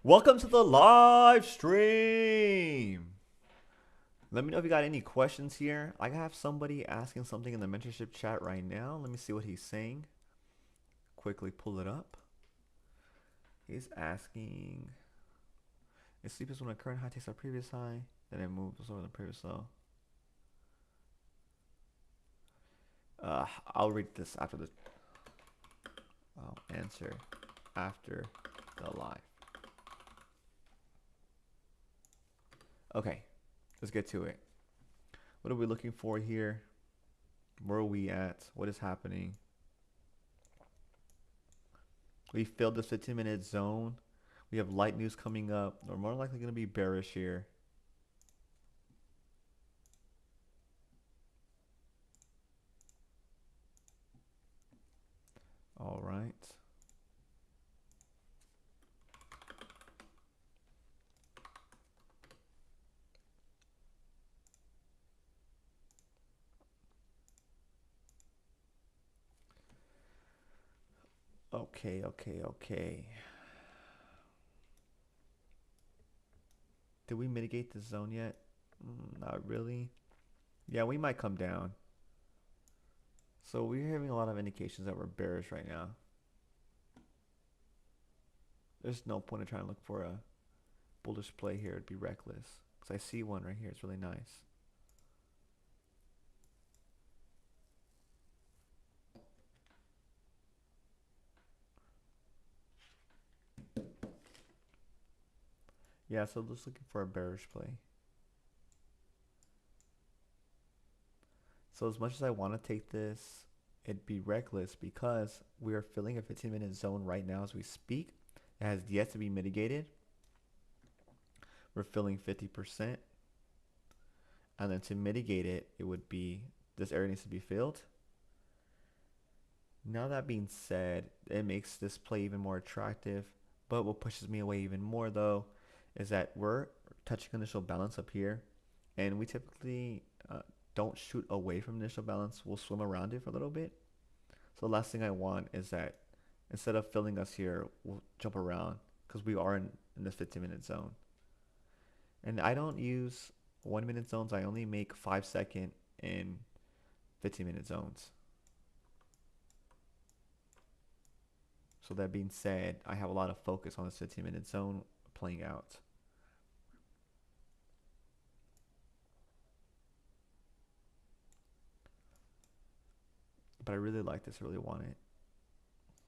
Welcome to the live stream. Let me know if you got any questions here. I have somebody asking something in the mentorship chat right now. Let me see what he's saying. Quickly pull it up. He's asking, is sleep is when a current high takes our previous high, then it moves over the previous low. I'll read this after the. I'll answer after the live. Okay, let's get to it. What are we looking for here? Where are we at? What is happening? We filled this 15-minute zone. We have light news coming up. We're more likely going to be bearish here. All right. Okay. Did we mitigate the zone yet? Not really. Yeah, we might come down. So we're having a lot of indications that we're bearish right now. There's no point in trying to look for a bullish play here. It'd be reckless. Because I see one right here. It's really nice. Yeah, so just looking for a bearish play. So as much as I want to take this, it'd be reckless because we are filling a 15-minute zone right now as we speak. It has yet to be mitigated. We're filling 50%. And then to mitigate it, it would be this area needs to be filled. Now that being said, it makes this play even more attractive. But what pushes me away even more though is that we're touching initial balance up here. And we typically don't shoot away from initial balance. We'll swim around it for a little bit. So the last thing I want is that instead of filling us here, we'll jump around because we are in this 15-minute zone. And I don't use 1-minute zones. I only make 5-second and 15-minute zones. So that being said, I have a lot of focus on this 15-minute zone playing out. But I really like this. I really want it.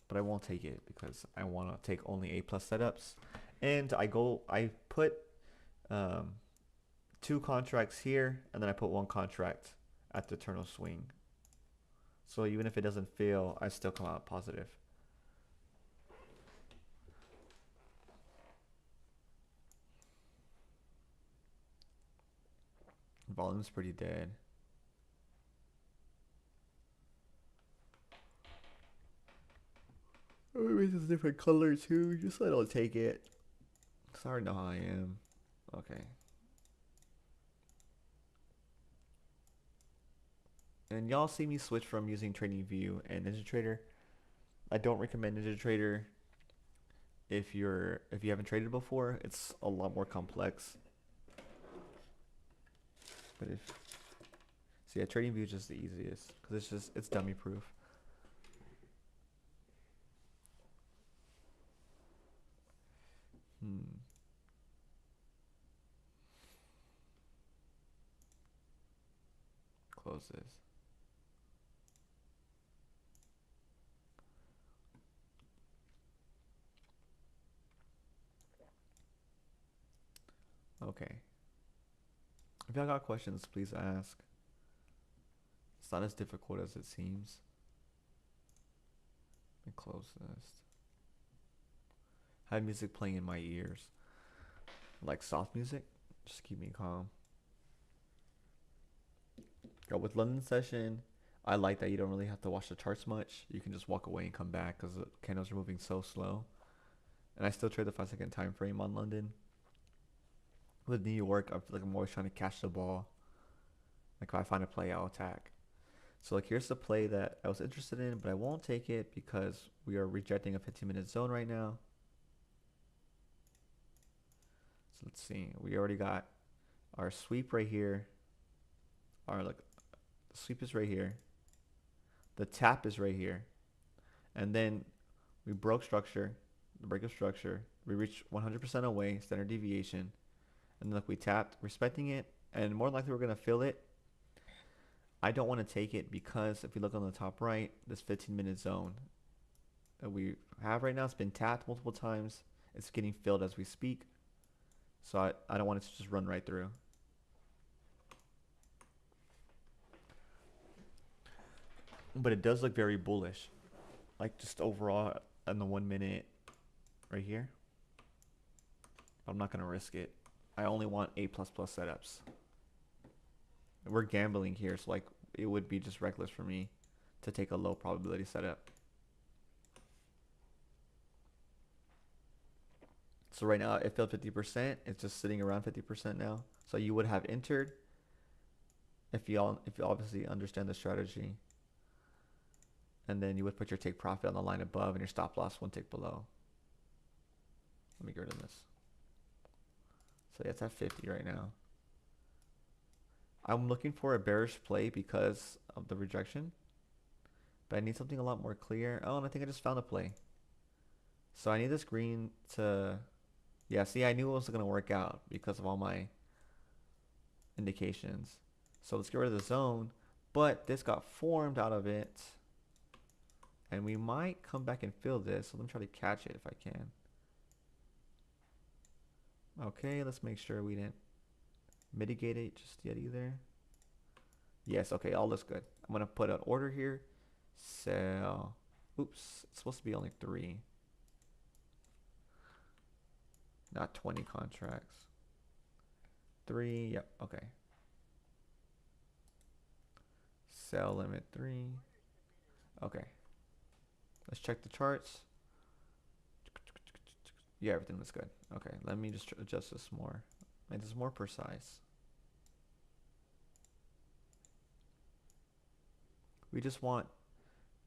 But I won't take it because I want to take only A plus setups. And I put 2 contracts here, and then I put 1 contract at the eternal swing. So even if it doesn't fail, I still come out positive. Volume's pretty dead. Maybe it's a different color too, just so I don't take it. Sorry, know how I am. Okay. And y'all see me switch from using TradingView and NinjaTrader. I don't recommend NinjaTrader if you haven't traded before. It's a lot more complex. But if so, yeah, TradingView is just the easiest because it's dummy proof. Close this. Okay. If y'all got questions, please ask. It's not as difficult as it seems. Let me close this. I have music playing in my ears. Like soft music. Just keep me calm. With London session, I like that you don't really have to watch the charts much. You can just walk away and come back because the candles are moving so slow. And I still trade the 5-second time frame on London. With New York, I feel like I'm always trying to catch the ball. Like if I find a play, I'll attack. So like here's the play that I was interested in, but I won't take it because we are rejecting a 15-minute zone right now. Let's see. We already got our sweep right here. Our like the sweep is right here. The tap is right here. And then we broke structure, the break of structure. We reached 100% away, standard deviation. And then look, we tapped, respecting it, and more likely we're gonna fill it. I don't want to take it because if you look on the top right, this 15-minute zone that we have right now, it's been tapped multiple times. It's getting filled as we speak. So I don't want it to just run right through. But it does look very bullish. Like just overall in the 1 minute right here. I'm not gonna risk it. I only want A++ setups. We're gambling here, so like it would be just reckless for me to take a low probability setup. So right now it filled 50%. It's just sitting around 50% now. So you would have entered if you obviously understand the strategy. And then you would put your take profit on the line above and your stop loss one tick below. Let me get rid of this. So yeah, it's at 50 right now. I'm looking for a bearish play because of the rejection. But I need something a lot more clear. Oh, and I think I just found a play. So I need this green to... Yeah, see, I knew it was going to work out because of all my indications. So let's get rid of the zone. But this got formed out of it. And we might come back and fill this. So let me try to catch it if I can. Okay, let's make sure we didn't mitigate it just yet either. Yes, okay, all looks good. I'm going to put an order here. Sell. Oops, it's supposed to be only 3. Not 20 contracts. 3, yep, okay. Sell limit 3. Okay. Let's check the charts. Yeah, everything looks good. Okay, let me just adjust this more. Make this more precise. We just want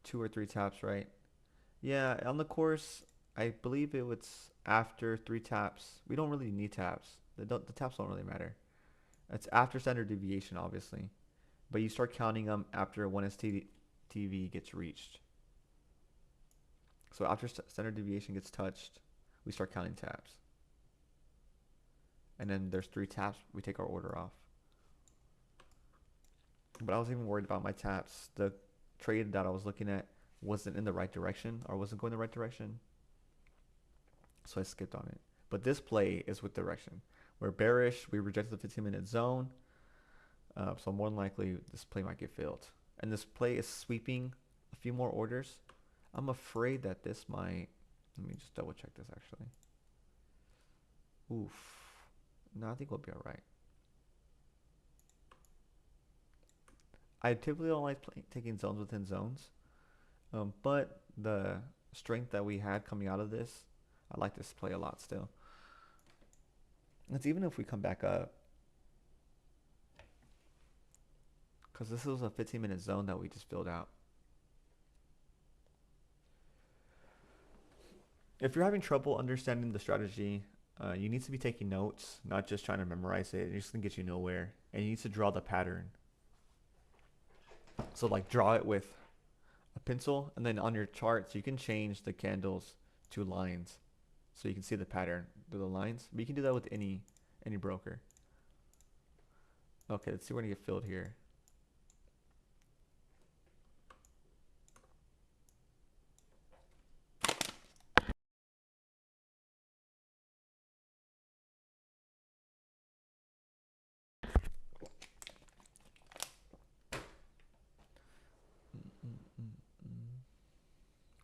2 or 3 taps, right? Yeah, on the course, I believe it was after 3 taps. We don't really need taps. The taps don't really matter. It's after standard deviation, obviously. But you start counting them after 1 STV gets reached. So after standard deviation gets touched, we start counting taps. And then there's 3 taps, we take our order off. But I was even worried about my taps. The trade that I was looking at wasn't in the right direction or wasn't going the right direction. So I skipped on it. But this play is with direction. We're bearish. We rejected the 15-minute zone. So more than likely, this play might get filled. And this play is sweeping a few more orders. I'm afraid that this might... Let me just double check this actually. Oof. No, I think we'll be all right. I typically don't like taking zones within zones. But the strength that we had coming out of this, I like this play a lot still. It's even if we come back up. Because this was a 15-minute zone that we just filled out. If you're having trouble understanding the strategy, you need to be taking notes, not just trying to memorize it. It's just going to get you nowhere. And you need to draw the pattern. So like draw it with a pencil, and then on your charts, you can change the candles to lines. So you can see the pattern through the lines. But you can do that with any broker. Okay, let's see where to get filled here.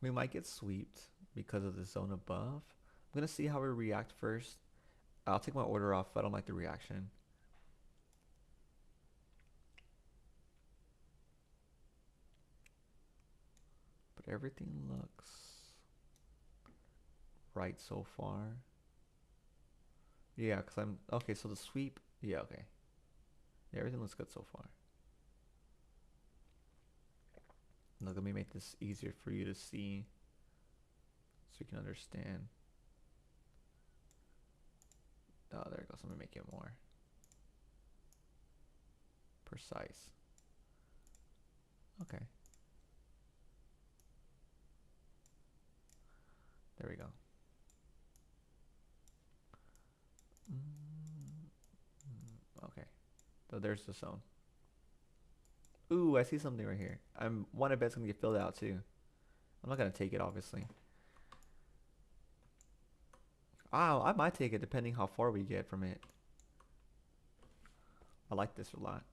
We might get swept because of the zone above. I'm going to see how we react first. I'll take my order off. I don't like the reaction. But everything looks right so far. Yeah, because I'm... Okay, so the sweep... Yeah, okay. Yeah, everything looks good so far. Look, let me make this easier for you to see so you can understand. Oh, there it goes. Let me make it more precise. Okay. There we go. Okay. So there's the zone. Ooh, I see something right here. I'm one I bet's gonna get filled out too. I'm not gonna take it obviously. Oh, I might take it depending how far we get from it. I like this a lot.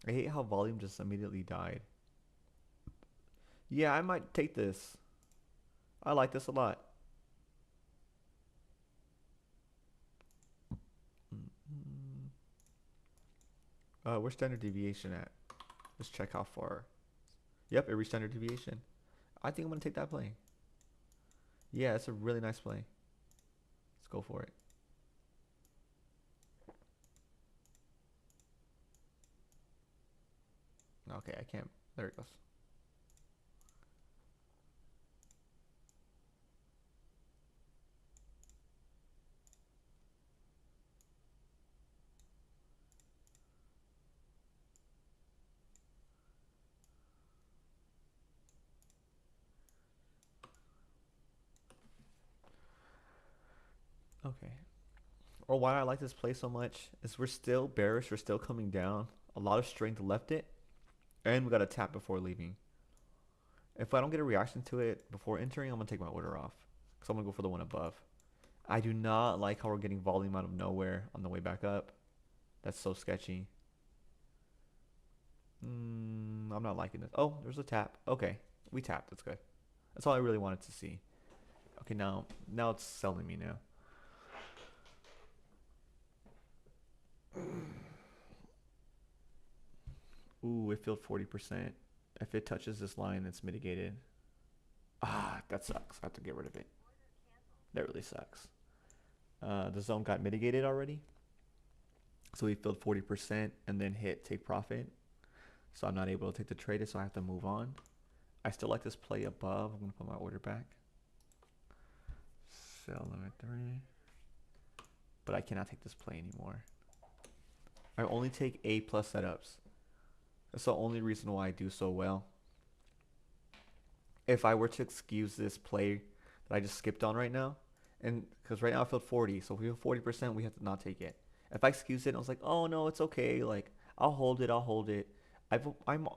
I hate how volume just immediately died. Yeah, I might take this. I like this a lot. Where's standard deviation at? Let's check how far. Yep, it reached standard deviation. I think I'm gonna take that play. Yeah, it's a really nice play. Let's go for it. Okay, I can't. There it goes. Okay. Or why I like this play so much is we're still bearish. We're still coming down. A lot of strength left it, and we got to tap before leaving. If I don't get a reaction to it before entering, I'm gonna take my order off because I'm gonna go for the one above. I do not like how we're getting volume out of nowhere on the way back up. That's so sketchy. I'm not liking this. Oh, there's a tap. Okay, we tapped. That's good. That's all I really wanted to see. Okay, now it's selling me now. Ooh, it filled 40%. If it touches this line, it's mitigated. Ah, that sucks. I have to get rid of it. That really sucks. The zone got mitigated already. So we filled 40% and then hit take profit. So I'm not able to take the trade, so I have to move on. I still like this play above. I'm going to put my order back. Sell limit 3. But I cannot take this play anymore. I only take A plus setups. That's the only reason why I do so well. If I were to excuse this play that I just skipped on right now, and because right now I filled 40, so if we have 40%, we have to not take it. If I excuse it, I was like, oh no, it's okay. Like I'll hold it. I'll hold it. I'm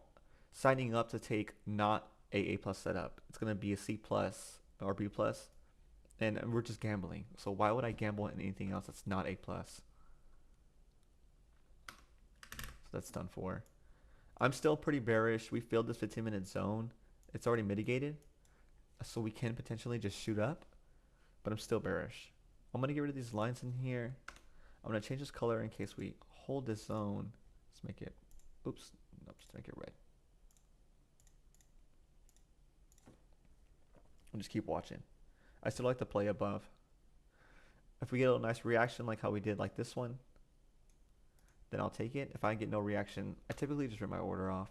signing up to take not a plus setup. It's gonna be a C plus or B plus, and we're just gambling. So why would I gamble on anything else that's not A plus? So that's done for. I'm still pretty bearish. We filled this 15-minute zone. It's already mitigated, so we can potentially just shoot up, but I'm still bearish. I'm gonna get rid of these lines in here. I'm gonna change this color in case we hold this zone. Let's make it, oops, nope, just make it red. I'll just keep watching. I still like to play above. If we get a nice reaction like how we did like this one, then I'll take it. If I get no reaction, I typically just rip my order off.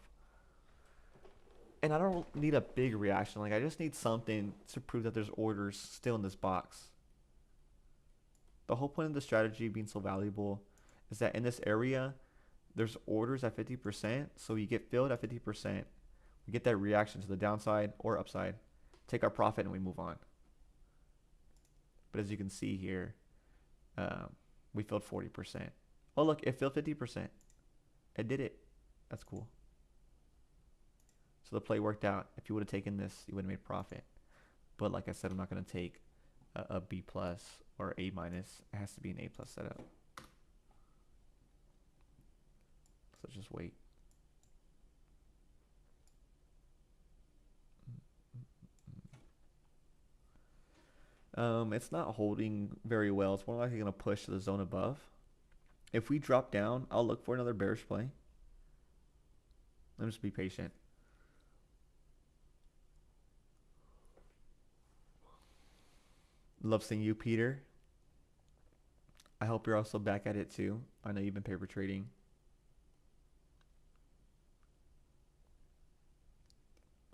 And I don't need a big reaction. Like I just need something to prove that there's orders still in this box. The whole point of the strategy being so valuable is that in this area, there's orders at 50%. So you get filled at 50%. We get that reaction to the downside or upside. Take our profit and we move on. But as you can see here, we filled 40%. Oh, look, it filled 50%. It did it. That's cool. So the play worked out. If you would have taken this, you would have made profit. But like I said, I'm not going to take a B plus or A minus. It has to be an A plus setup. So just wait. It's not holding very well. It's more likely going to push to the zone above. If we drop down, I'll look for another bearish play. Let me just be patient. Love seeing you, Peter. I hope you're also back at it too. I know you've been paper trading.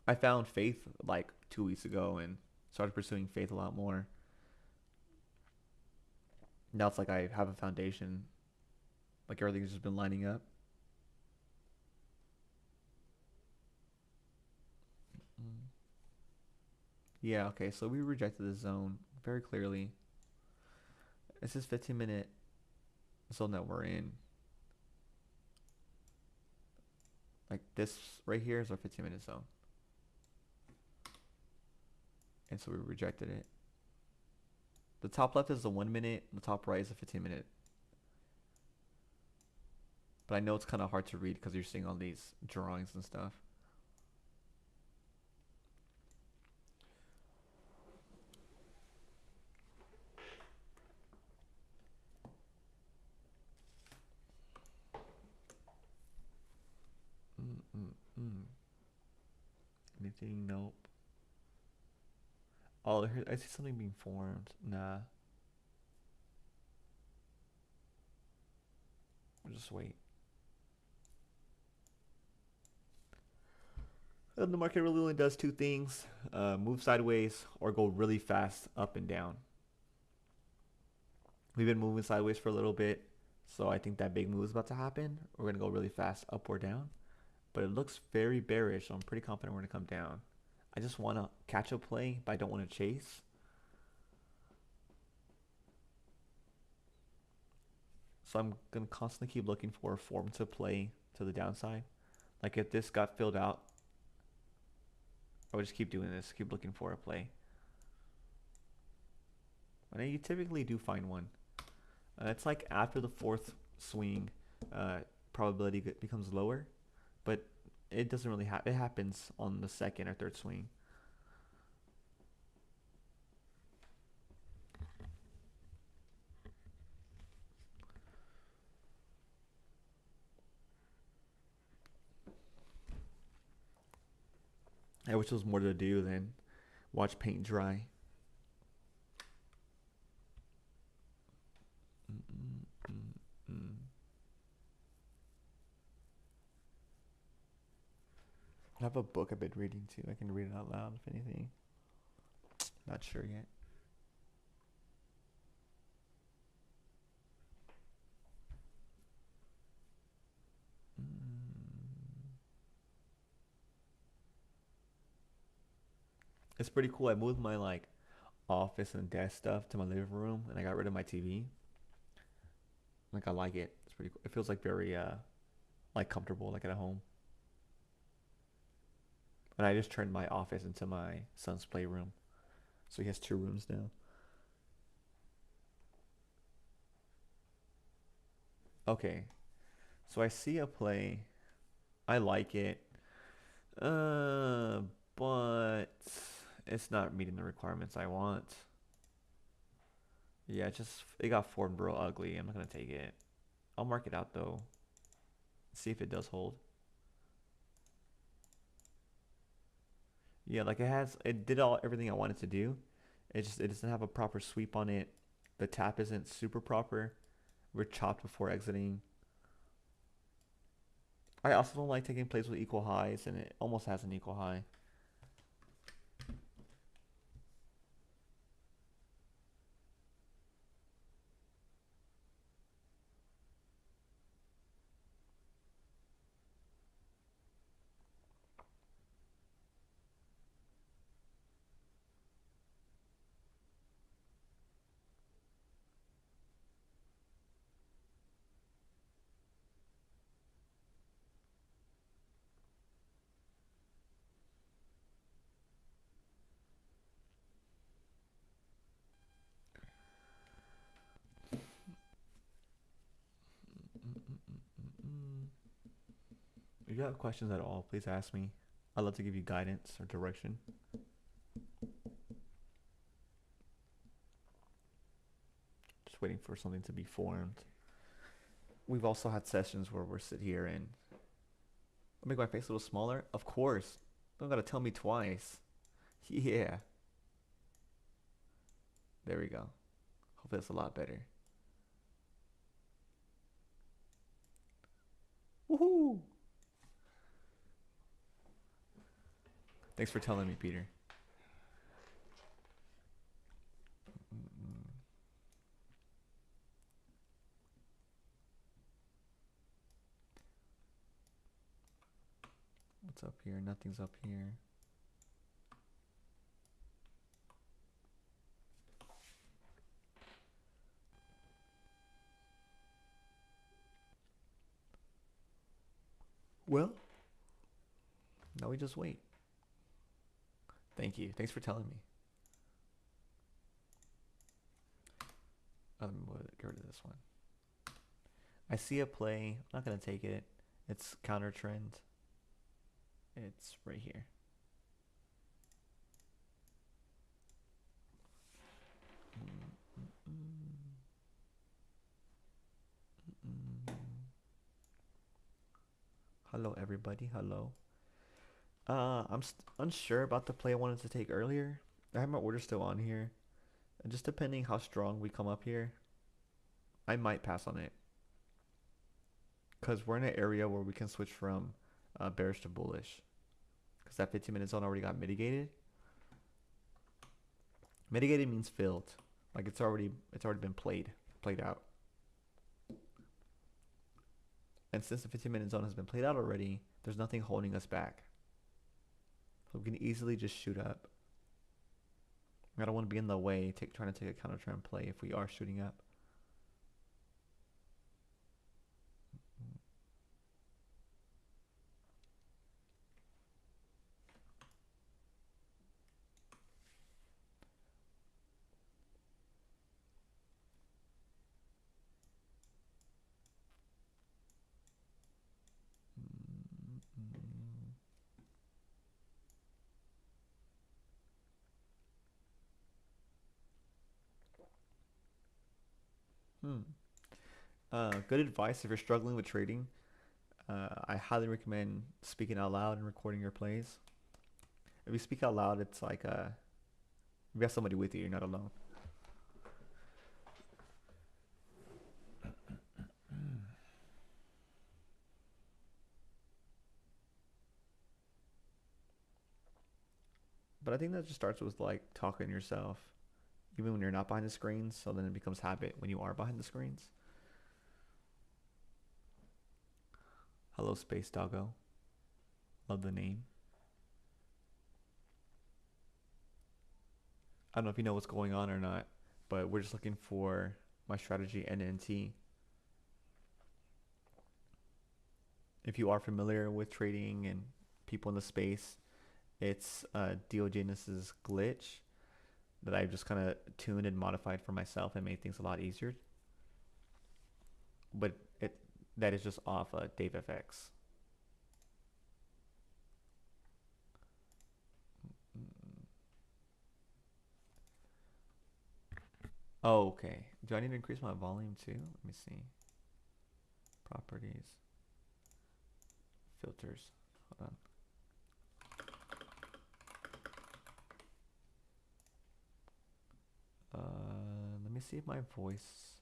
I found Faith like 2 weeks ago and started pursuing Faith a lot more. Now it's like I have a foundation, like everything's just been lining up. Mm. Yeah, okay, so we rejected the zone very clearly. This is 15-minute zone that we're in. Like this right here is our 15-minute zone. And so we rejected it. The top left is the 1 minute, the top right is a 15-minute. But I know it's kind of hard to read because you're seeing all these drawings and stuff. Mm-mm-mm. Anything? Nope. Oh, here, I see something being formed. Nah. We'll just wait. And the market really only does two things: move sideways or go really fast up and down. We've been moving sideways for a little bit, so I think that big move is about to happen. We're gonna go really fast up or down, but it looks very bearish, so I'm pretty confident we're gonna come down. I just want to catch a play, but I don't want to chase. So I'm gonna constantly keep looking for a form to play to the downside. Like if this got filled out, I would just keep doing this, keep looking for a play. And you typically do find one. It's like after the fourth swing, probability becomes lower, but it doesn't really happen. It happens on the second or third swing. I wish there was more to do than watch paint dry. Mm-mm-mm-mm. I have a book I've been reading too. I can read it out loud if anything. Not sure yet. Mm. It's pretty cool. I moved my like office and desk stuff to my living room, and I got rid of my TV. Like I like it. It's pretty cool. It feels like very like comfortable, like at home. And I just turned my office into my son's playroom, so he has two rooms now. Okay, so I see a play. I like it. Uh, but it's not meeting the requirements I want. Yeah, it got formed real ugly. I'm not gonna take it. I'll mark it out though. See if it does hold. Yeah, like it did all everything I wanted to do. It doesn't have a proper sweep on it. The tap isn't super proper. We're chopped before exiting. I also don't like taking plays with equal highs, and it almost has an equal high. If you have questions at all, please ask me. I'd love to give you guidance or direction. Just waiting for something to be formed. We've also had sessions where we're sit here and make my face a little smaller. Of course, don't gotta tell me twice. Yeah, there we go. Hopefully that's a lot better. Woohoo! Thanks for telling me, Peter. What's up here? Nothing's up here. Well, now we just wait. Thank you. Thanks for telling me. I'm gonna get rid of this one. I see a play. I'm not gonna take it. It's counter trend. It's right here. Hello, everybody. Hello. I'm unsure about the play I wanted to take earlier. I have my order still on here, and just depending how strong we come up here, I might pass on it. Cause we're in an area where we can switch from bearish to bullish. Cause that 15-minute zone already got mitigated. Mitigated means filled. Like it's already been played out. And since the 15-minute zone has been played out already, there's nothing holding us back. So we can easily just shoot up. I don't want to be in the way trying to take a counter trend play if we are shooting up. Good advice if you're struggling with trading. I highly recommend speaking out loud and recording your plays. If you speak out loud, it's like you have somebody with you. You're not alone. But I think that just starts with like talking to yourself, even when you're not behind the screens. So then it becomes habit when you are behind the screens. Hello, Space Doggo. Love the name. I don't know if you know what's going on or not, but we're just looking for my strategy NNT. If you are familiar with trading and people in the space, it's Diogenes's glitch that I've just kind of tuned and modified for myself and made things a lot easier. But that is just off DaveFX. Oh, okay. Do I need to increase my volume too? Let me see. Properties. Filters. Hold on. Let me see if my voice.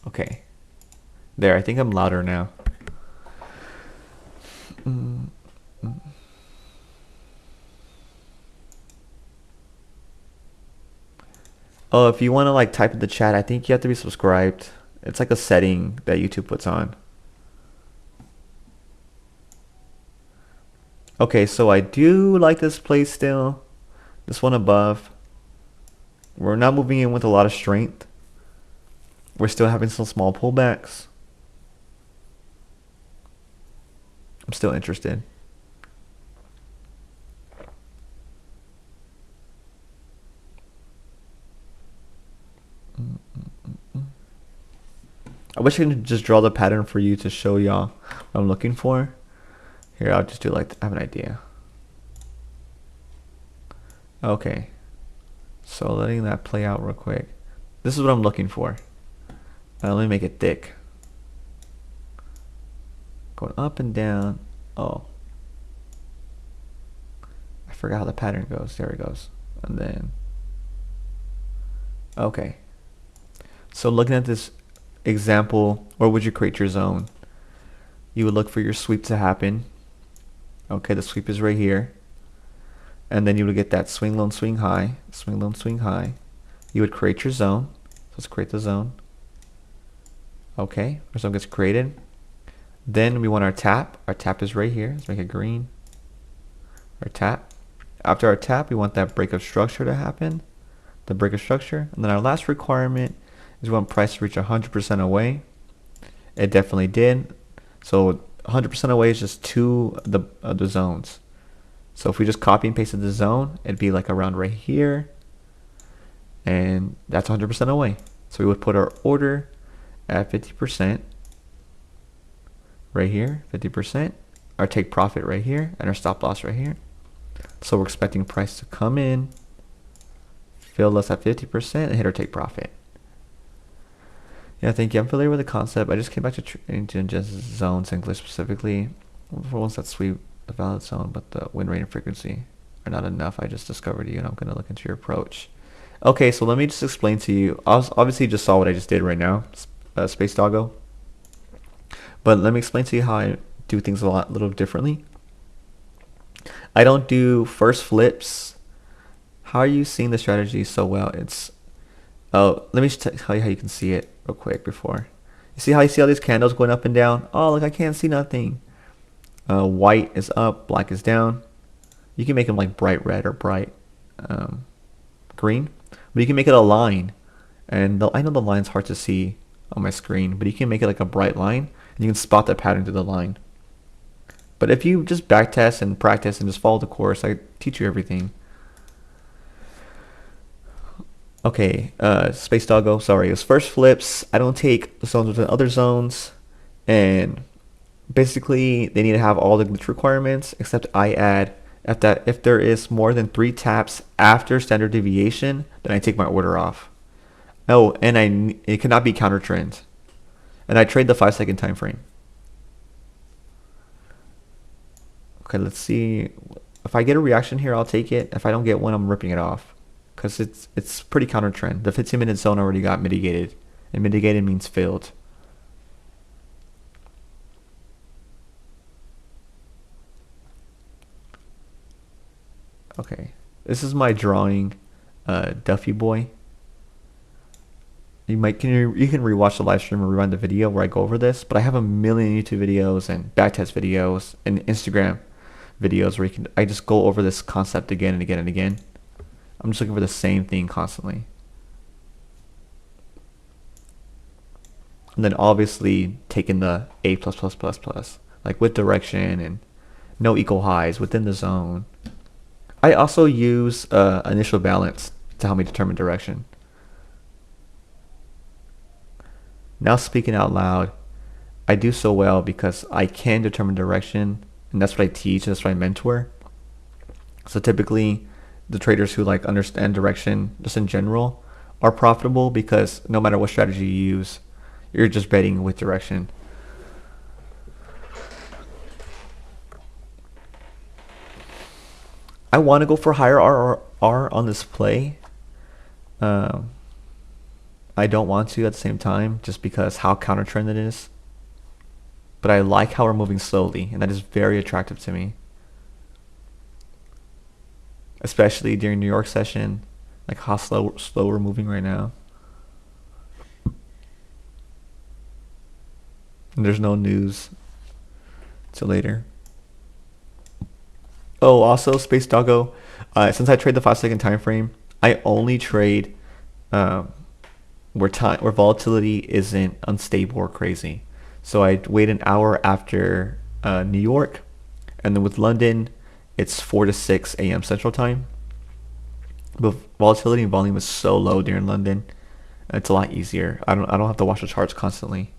Okay. There, I think I'm louder now. Oh, if you want to like type in the chat, I think you have to be subscribed. It's like a setting that YouTube puts on. Okay, so I do like this play still. This one above. We're not moving in with a lot of strength. We're still having some small pullbacks. I'm still interested. I wish I could just draw the pattern for you to show y'all what I'm looking for. Here, I'll just do like, I have an idea. Okay. So letting that play out real quick. This is what I'm looking for. Let me make it thick. Going up and down. Oh. I forgot how the pattern goes. There it goes. And then. Okay. So looking at this example, where would you create your zone? You would look for your sweep to happen. Okay, the sweep is right here. and then you would get that swing low, swing high, swing low, swing high. You would create your zone. So let's create the zone. Okay, our zone gets created. Then we want our tap. Our tap is right here. Let's make it green. Our tap. After our tap, we want that break of structure to happen. The break of structure. And then our last requirement is we want price to reach 100% away. It definitely did. So 100% away is just two of the zones. So if we just copy and pasted the zone, it'd be like around right here. And that's 100% away. So we would put our order at 50% right here, 50%. Our take profit right here, and our stop loss right here. So we're expecting price to come in, fill us at 50%, and hit our take profit. Yeah, thank you. I'm familiar with the concept. I just came back to just zones English specifically. For ones that sweep the valid zone, but the win rate and frequency are not enough. I just discovered you, and I'm going to look into your approach. Okay, so let me just explain to you. Obviously, you just saw what I just did right now, Space Doggo. But let me explain to you how I do things a little differently. I don't do first flips. How are you seeing the strategy so well? Let me just tell you how you can see it real quick before. You see how you see all these candles going up and down? Oh, look, I can't see nothing. White is up, black is down. You can make them like bright red or bright green, but you can make it a line. And I know the line's hard to see on my screen, but you can make it like a bright line, and you can spot the pattern through the line. But if you just backtest and practice and just follow the course, I teach you everything. Okay, Space Doggo, sorry, it's first flips. I don't take zones within other zones, and basically they need to have all the glitch requirements, except I add if there is more than 3 taps after standard deviation, then I take my order off. Oh, and it cannot be counter trend, and I trade the 5-second time frame. Okay, let's see. If I get a reaction here, I'll take it. If I don't get one, I'm ripping it off, because it's pretty counter trend. The 15-minute zone already got mitigated, and mitigated means filled. Okay, this is my drawing, Duffy Boy. You can rewatch the live stream or rewind the video where I go over this, but I have a million YouTube videos and backtest videos and Instagram videos where I just go over this concept again and again and again. I'm just looking for the same thing constantly. And then obviously taking the A++++, like with direction and no equal highs within the zone. I also use initial balance to help me determine direction. Now speaking out loud, I do so well because I can determine direction, and that's what I teach, that's what I mentor. So typically the traders who like understand direction just in general are profitable, because no matter what strategy you use, you're just betting with direction. I want to go for higher RR on this play. I don't want to at the same time, just because how counter trend it is. But I like how we're moving slowly, and that is very attractive to me. Especially during New York session, like how slow we're moving right now. And there's no news till later. Oh, also Space Doggo, since I trade the 5-second time frame, I only trade where volatility isn't unstable or crazy. So I wait an hour after New York, and then with London, it's 4 to 6 a.m. Central Time. But volatility and volume is so low during London, it's a lot easier. I don't have to watch the charts constantly.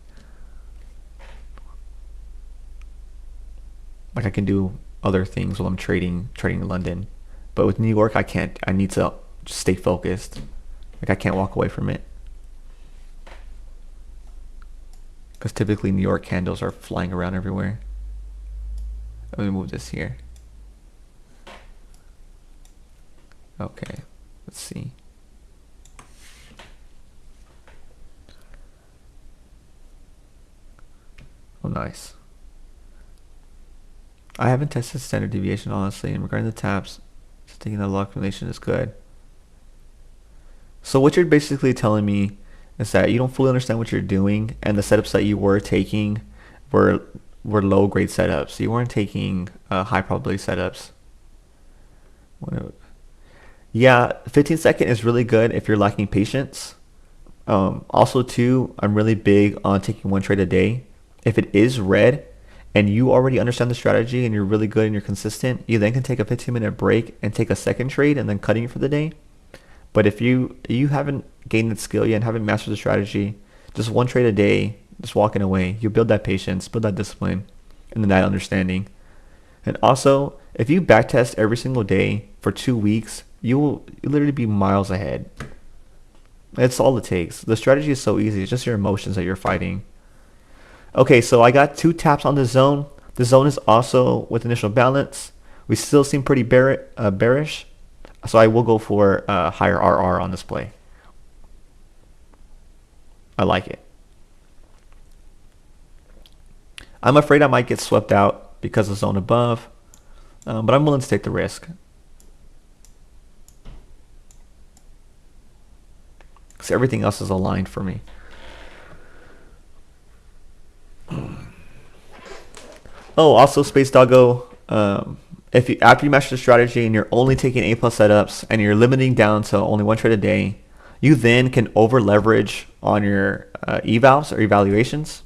Like I can do other things while I'm trading in London, but with New York, I can't. I need to just stay focused. Like I can't walk away from it, because typically New York candles are flying around everywhere. Let me move this here. Okay, let's see. Oh, nice. I haven't tested standard deviation honestly, and regarding the taps, So thinking the lock relation is good. So what you're basically telling me is that you don't fully understand what you're doing, and the setups that you were taking were were low grade setups. You weren't taking high probability setups. Yeah, 15 second is really good if you're lacking patience. Also, too, I'm really big on taking one trade a day. If it is red and you already understand the strategy and you're really good and you're consistent, you then can take a 15-minute break and take a second trade and then cutting it for the day. But if you haven't gained that skill yet and haven't mastered the strategy, just one trade a day, just walking away, you build that patience, build that discipline, and then that understanding. And also, if you backtest every single day for 2 weeks, you'll literally be miles ahead. That's all it takes. The strategy is so easy. It's just your emotions that you're fighting. Okay, so I got 2 taps on the zone. The zone is also with initial balance. We still seem pretty bearish. So I will go for higher RR on this play. I like it. I'm afraid I might get swept out because of the zone above. But I'm willing to take the risk. Because everything else is aligned for me. Oh, also Space Doggo, if you after you master the strategy and you're only taking A+ setups and you're limiting down to only one trade a day, you then can over leverage on your evals or evaluations.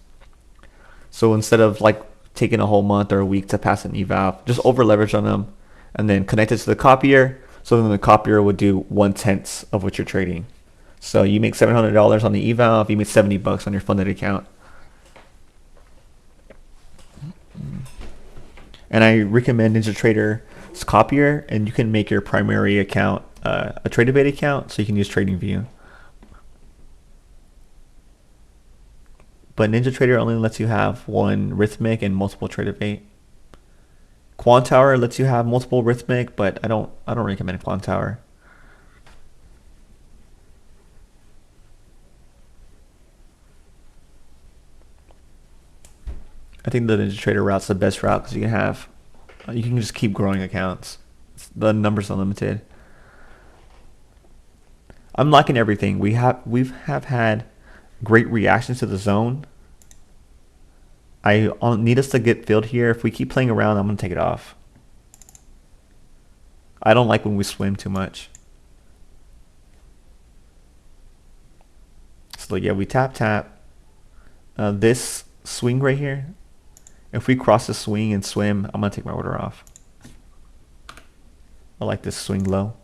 So instead of like taking a whole month or a week to pass an eval, just over leverage on them and then connect it to the copier. So then the copier would do 1/10 of what you're trading. So you make $700 on the eval, if you make $70 on your funded account. And I recommend NinjaTrader's copier, and you can make your primary account a TradeAvate account, so you can use TradingView. But NinjaTrader only lets you have one Rithmic and multiple TradeAvate. Quantower lets you have multiple Rithmic, but I don't recommend Quantower. I think the NinjaTrader route's the best route because you can just keep growing accounts. The numbers unlimited. I'm liking everything. We've had great reactions to the zone. I need us to get filled here. If we keep playing around, I'm gonna take it off. I don't like when we swim too much. So yeah, we tap. This swing right here. If we cross the swing and swim, I'm gonna take my order off. I like this swing low.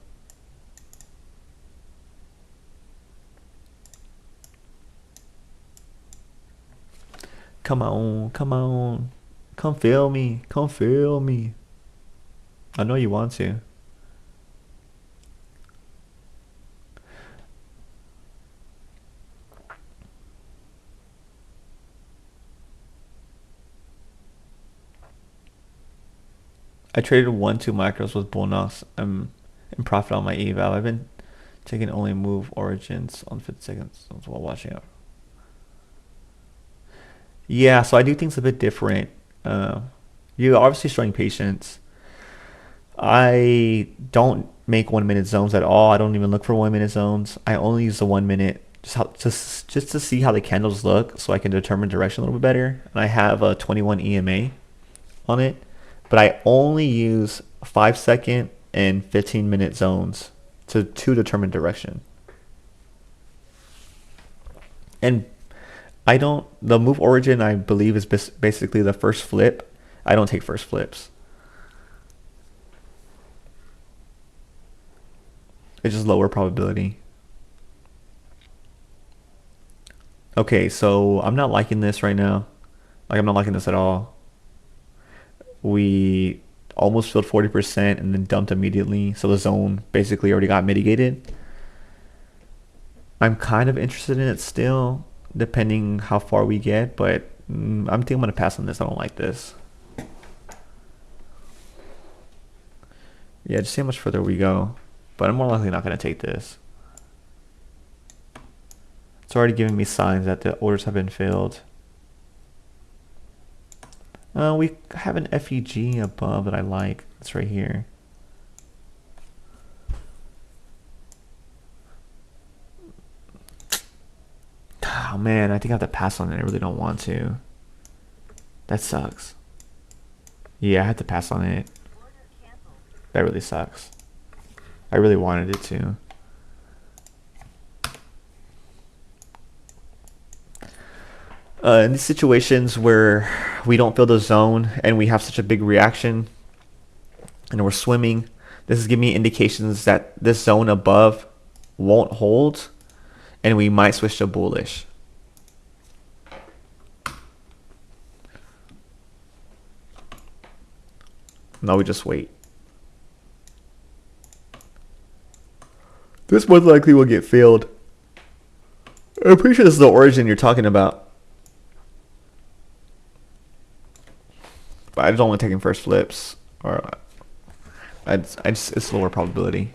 Come on. Come feel me. I know you want to. I traded 1-2 micros with Bullnox. I'm in profit on my eval. I've been taking only move origins on 50 seconds while watching out. Yeah, so I do things a bit different. You're obviously showing patience. I don't make 1-minute zones at all. I don't even look for 1-minute zones. I only use the 1 minute just to see how the candles look so I can determine direction a little bit better. And I have a 21 EMA on it. But I only use 5-second and 15-minute zones to determine direction. And the move origin, I believe, is basically the first flip. I don't take first flips. It's just lower probability. Okay, so I'm not liking this right now. Like, I'm not liking this at all. We almost filled 40% and then dumped immediately. So the zone basically already got mitigated. I'm kind of interested in it still, depending how far we get, but I think I'm going to pass on this. I don't like this. Yeah, just see how much further we go. But I'm more likely not going to take this. It's already giving me signs that the orders have been filled. We have an FEG above that I like. It's right here. Oh man, I think I have to pass on it. I really don't want to. That sucks. Yeah, I had to pass on it. That really sucks. I really wanted it to. In these situations where we don't feel the zone and we have such a big reaction and we're swimming, this is giving me indications that this zone above won't hold and we might switch to bullish. Now we just wait. This most likely will get filled. I'm pretty sure this is the origin you're talking about. But I just don't want taking first flips, or I just it's lower probability.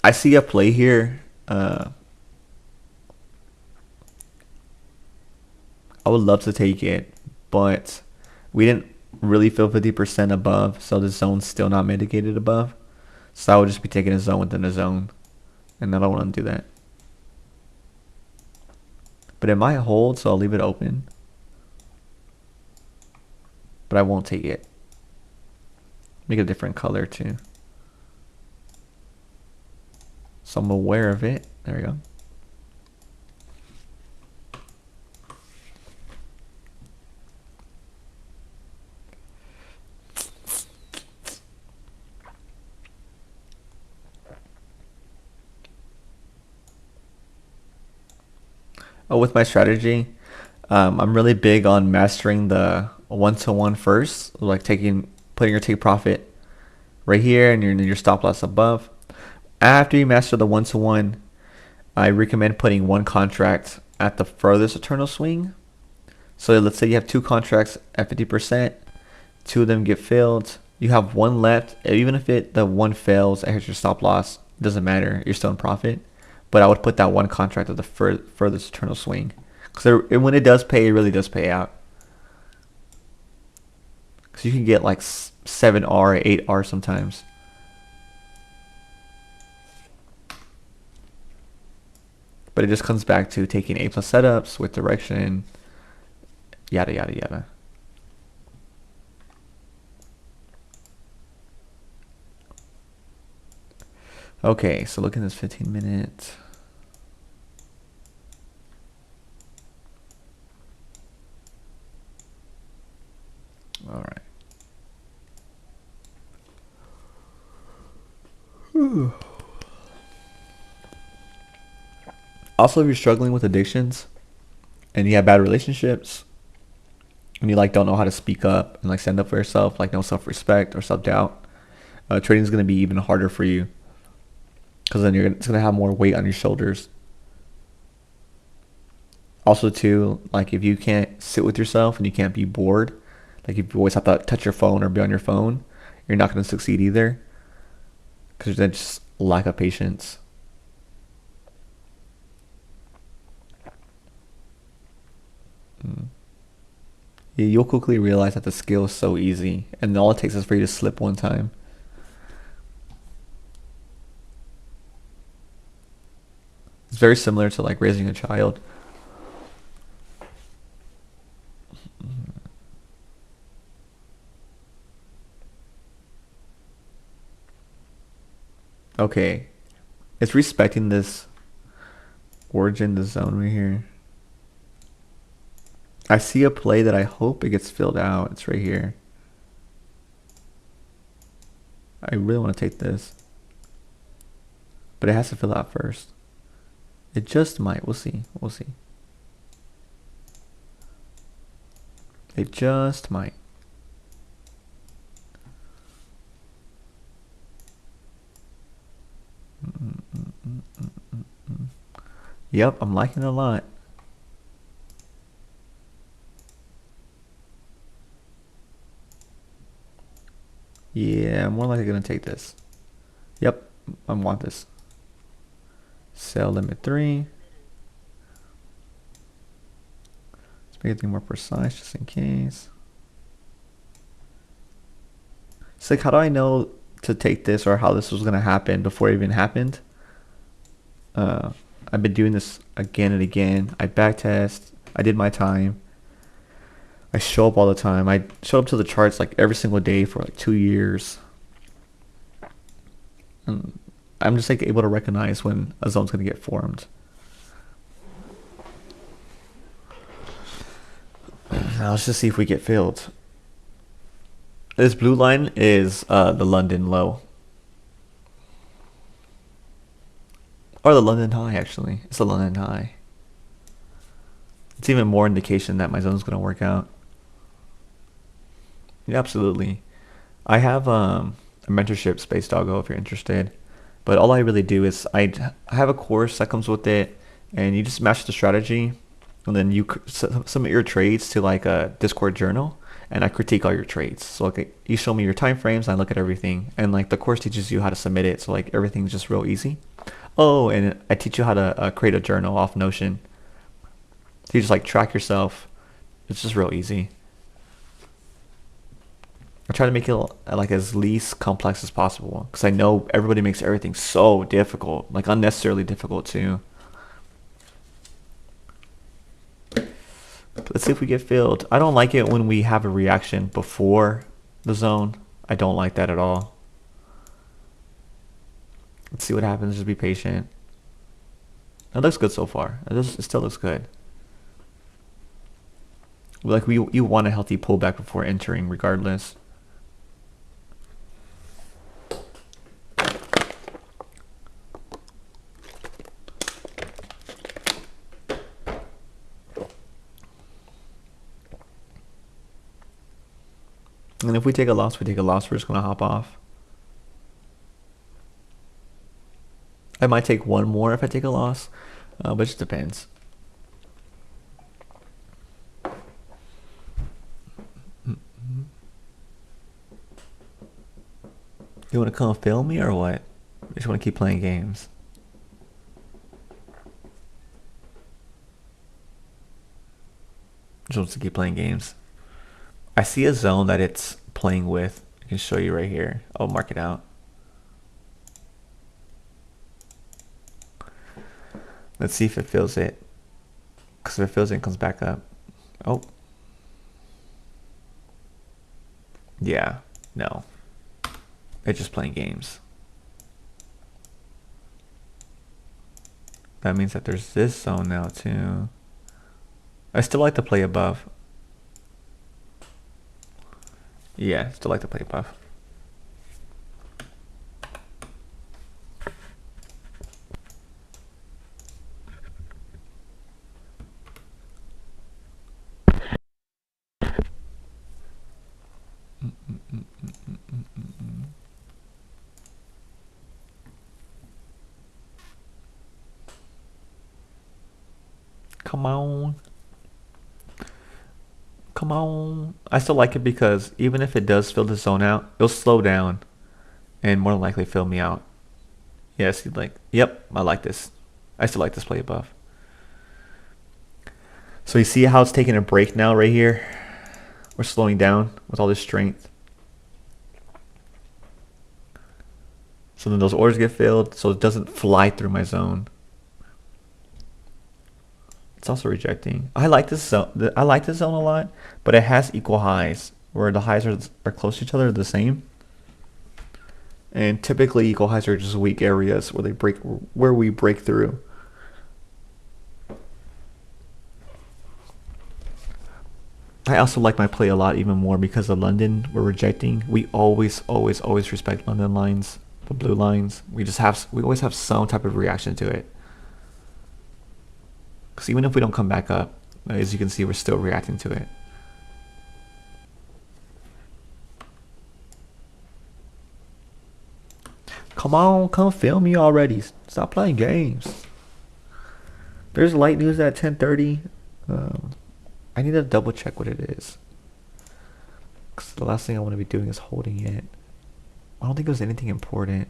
I see a play here. I would love to take it, but we didn't really feel 50% above, so the zone's still not mitigated above. So I would just be taking a zone within a zone, and I don't want to do that. But it might hold, so I'll leave it open. But I won't take it. Make it a different color too. So I'm aware of it. There we go. Oh, with my strategy, I'm really big on mastering the one-to-one first, like putting your take profit right here and your stop loss above. After you master the one-to-one, I recommend putting one contract at the furthest eternal swing. So let's say you have two contracts at 50%, two of them get filled. You have one left. Even if the one fails, it hits your stop loss. It doesn't matter. You're still in profit. But I would put that one contract at the furthest eternal swing. Because when it does pay, it really does pay out. Because you can get like 7R, 8R sometimes. But it just comes back to taking A+ setups with direction, yada, yada, yada. Okay, so look at this 15 minutes. All right. Also, if you're struggling with addictions and you have bad relationships and you like don't know how to speak up and like stand up for yourself, like no self-respect or self-doubt, trading is going to be even harder for you. Because then it's going to have more weight on your shoulders. Also, too, like if you can't sit with yourself and you can't be bored, like if you always have to touch your phone or be on your phone, you're not going to succeed either. Because there's just lack of patience. You'll quickly realize that the skill is so easy, and all it takes is for you to slip one time. It's very similar to like raising a child. Okay, it's respecting this origin, the zone right here. I see a play that I hope it gets filled out. It's right here. I really want to take this, but it has to fill out first. It just might. We'll see. We'll see. It just might. Yep, I'm liking it a lot. Yeah, I'm more likely gonna take this. Yep, I want this. Sell limit 3. Let's make it more precise just in case. It's like, how do I know to take this or how this was gonna happen before it even happened? Uh, I've been doing this again and again. I backtest. I did my time. I show up all the time. I showed up to the charts like every single day for like 2 years. And I'm just like able to recognize when a zone's gonna get formed. Now let's just see if we get filled. This blue line is the London low. Or the London high, actually. It's the London high. It's even more indication that my zone's going to work out. Yeah, absolutely. I have a mentorship, Space Doggo, if you're interested. But all I really do is I have a course that comes with it, and you just match the strategy, and then you submit your trades to like a Discord journal, and I critique all your trades. So like you show me your time frames, and I look at everything, and like the course teaches you how to submit it, so like everything's just real easy. Oh, and I teach you how to create a journal off Notion. So you just like track yourself. It's just real easy. I try to make it like as least complex as possible because I know everybody makes everything so difficult, like unnecessarily difficult too. Let's see if we get filled. I don't like it when we have a reaction before the zone. I don't like that at all. Let's see what happens. Just be patient. It looks good so far. It still looks good. Like you want a healthy pullback before entering regardless. And if we take a loss, we take a loss. We're just going to hop off. I might take one more if I take a loss, but it just depends. You want to come film me or what? You just want to keep playing games? Just wants to keep playing games. I see a zone that it's playing with. I can show you right here. I'll mark it out. Let's see if it fills it. Because if it fills it, it comes back up. Oh. Yeah. No. It's just playing games. That means that there's this zone now too. I still like to play above. Yeah, still like to play above. Come on. Come on. I still like it because even if it does fill the zone out, it'll slow down and more than likely fill me out. Yes, like, yep, I like this. I still like this play above. So you see how it's taking a break now right here? We're slowing down with all this strength. So then those orders get filled so it doesn't fly through my zone. It's also rejecting. I like this zone. I like this zone a lot, but it has equal highs where the highs are close to each other, the same. And typically equal highs are just weak areas where we break through. I also like my play a lot even more because of London. We're rejecting. We always respect London lines, the blue lines. We always have some type of reaction to it. Because even if we don't come back up, as you can see, we're still reacting to it. Come on, come film me already. Stop playing games. There's light news at 10:30. I need to double check what it is. Because the last thing I want to be doing is holding it. I don't think there's anything important.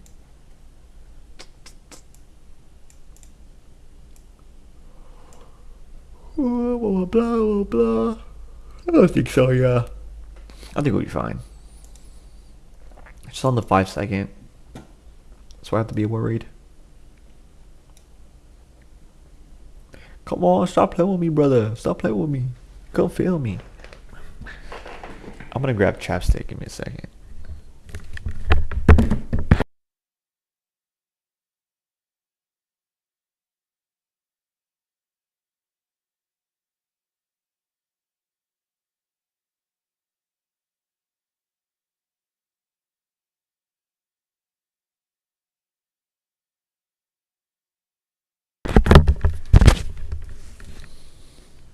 Blah, blah, blah. I don't think so, yeah. I think we'll be fine. Just on the 5 second. So I have to be worried. Come on, stop playing with me, brother. Stop playing with me. Come feel me. I'm gonna grab chapstick. Give me a second.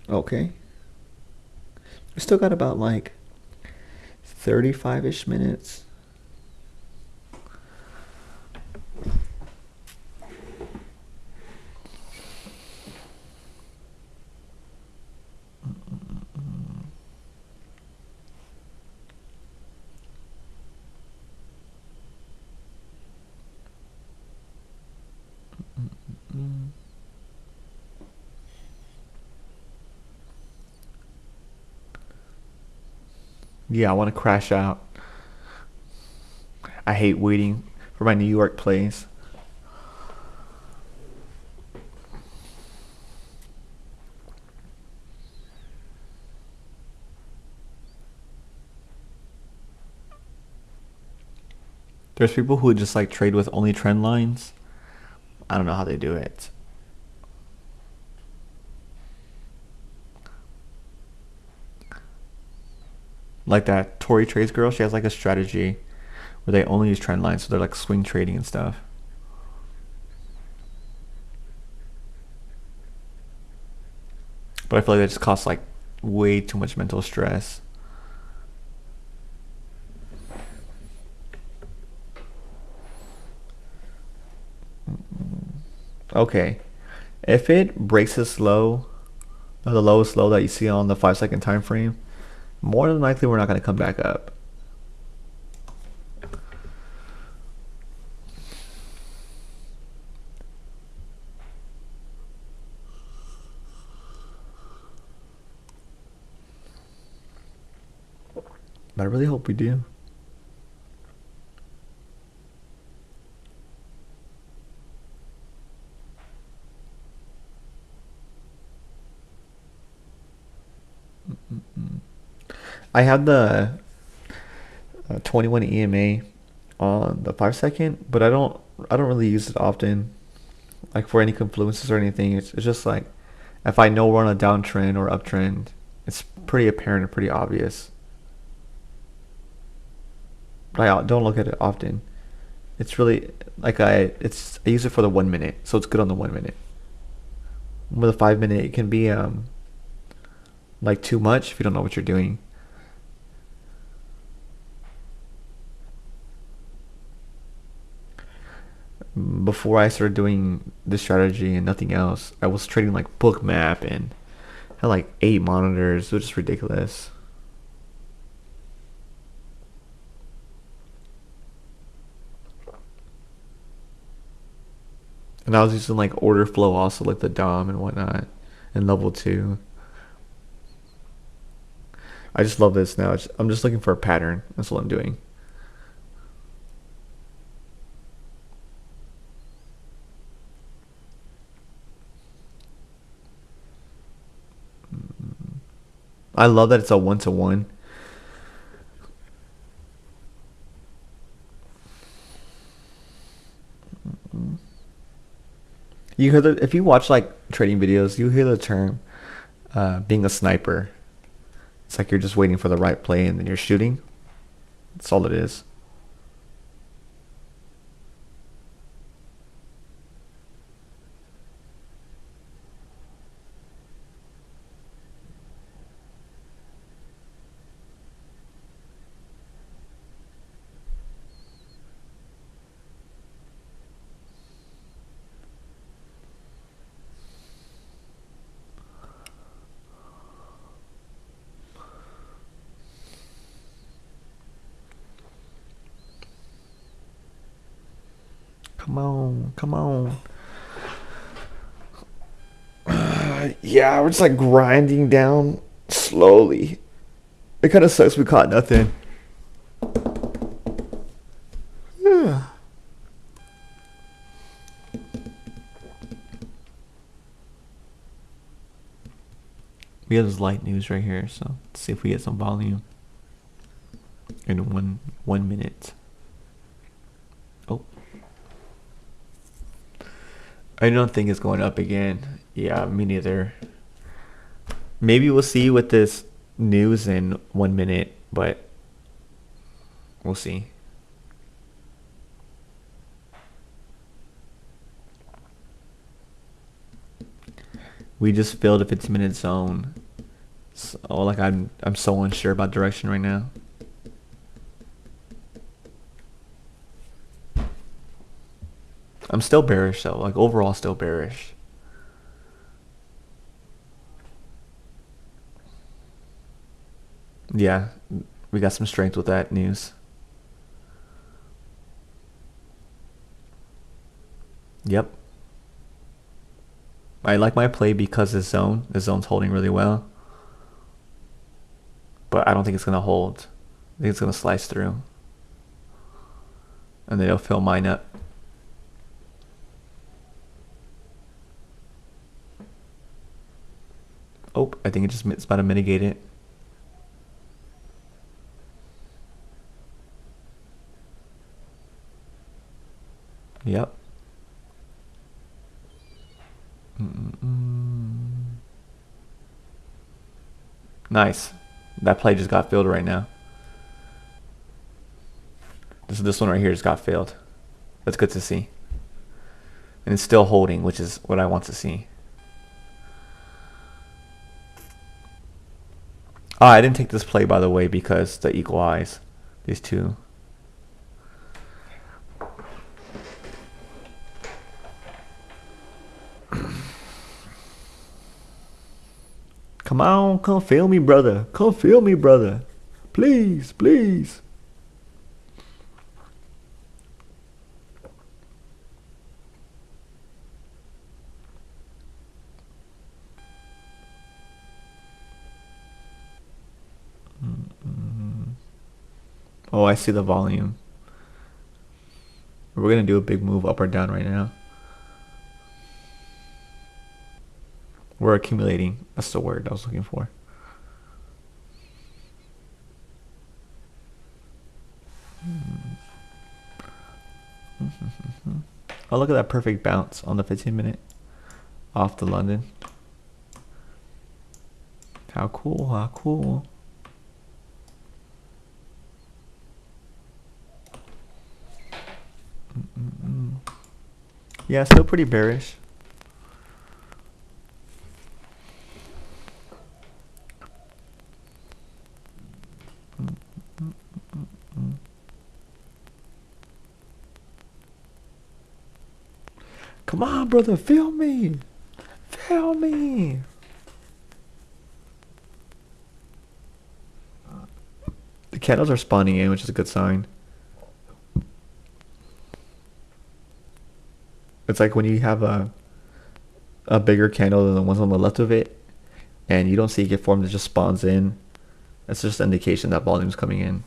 Okay. We still got about like 35-ish minutes. Yeah, I want to crash out. I hate waiting for my New York plays. There's people who just like trade with only trend lines. I don't know how they do it. Like that Tory Trades girl, she has like a strategy where they only use trend lines, so they're like swing trading and stuff. But I feel like that just costs like way too much mental stress. Okay, if it breaks this low, the lowest low that you see on the 5 second time frame, more than likely we're not going to come back up. But I really hope we do. I have the 21 EMA on the 5 second, but I don't really use it often, like for any confluences or anything. It's just like if I know we're on a downtrend or uptrend, it's pretty apparent and pretty obvious. But I don't look at it often. It's really like I use it for the 1 minute, so it's good on the 1 minute. With a 5 minute, it can be like too much if you don't know what you're doing. Before I started doing this strategy and nothing else, I was trading like Bookmap and had like 8 monitors, which is ridiculous. And I was using like order flow also, like the DOM and whatnot, and level two. I just love this now. I'm just looking for a pattern. That's what I'm doing. I love that it's a 1-to-1. You hear if you watch like trading videos, you hear the term being a sniper. It's like you're just waiting for the right play and then you're shooting. That's all it is. Come on, come on. Yeah, we're just like grinding down slowly. It kind of sucks we caught nothing. We have this light news right here, so let's see if we get some volume in 1 minute. Oh, I don't think it's going up again. Yeah, me neither. Maybe we'll see with this news in 1 minute, but we'll see. We just filled a 15-minute zone. So, like I'm so unsure about direction right now. I'm still bearish though. Like overall, still bearish. Yeah, we got some strength with that news. Yep. I like my play because the zone's holding really well. But I don't think it's gonna hold. I think it's gonna slice through. And then it'll fill mine up. Oh, I think it's about to mitigate it. Yep. Nice. That play just got filled right now. This one right here just got filled. That's good to see. And it's still holding, which is what I want to see. Oh, I didn't take this play, by the way, because the equal eyes. These two. Come on, come feel me, brother. Come feel me, brother. Please, please. Oh, I see the volume. We're going to do a big move up or down right now. We're accumulating. That's the word I was looking for. Oh, look at that perfect bounce on the 15-minute off the London. How cool, how cool. Yeah, still pretty bearish. Come on, brother, feel me. Feel me. The candles are spawning in, which is a good sign. It's like when you have a bigger candle than the ones on the left of it, and you don't see it get formed, it just spawns in. That's just an indication that volume's coming in.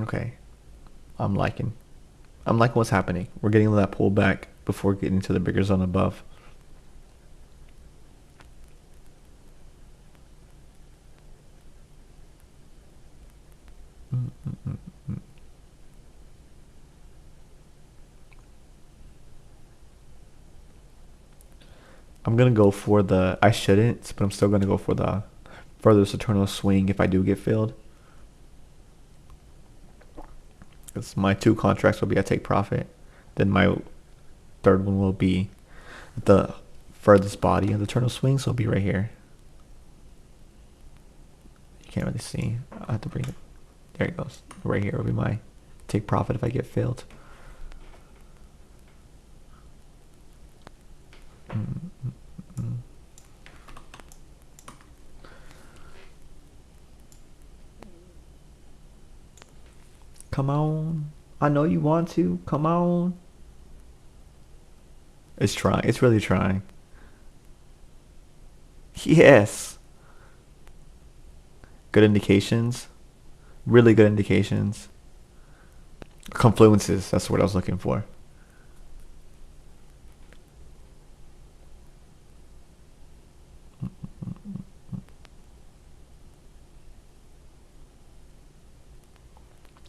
Okay, I'm liking what's happening. We're getting that pullback before getting to the bigger zone above. I'm gonna go for the, I shouldn't, but I'm still gonna go for the furthest eternal swing if I do get filled. Because my two contracts will be I take profit. Then my third one will be the furthest body of the eternal swing, so it'll be right here. You can't really see. I'll have to bring it. There it goes. Right here will be my take profit if I get filled. Come on. I know you want to. Come on. It's trying. It's really trying. Yes. Good indications. Really good indications. Confluences. That's what I was looking for.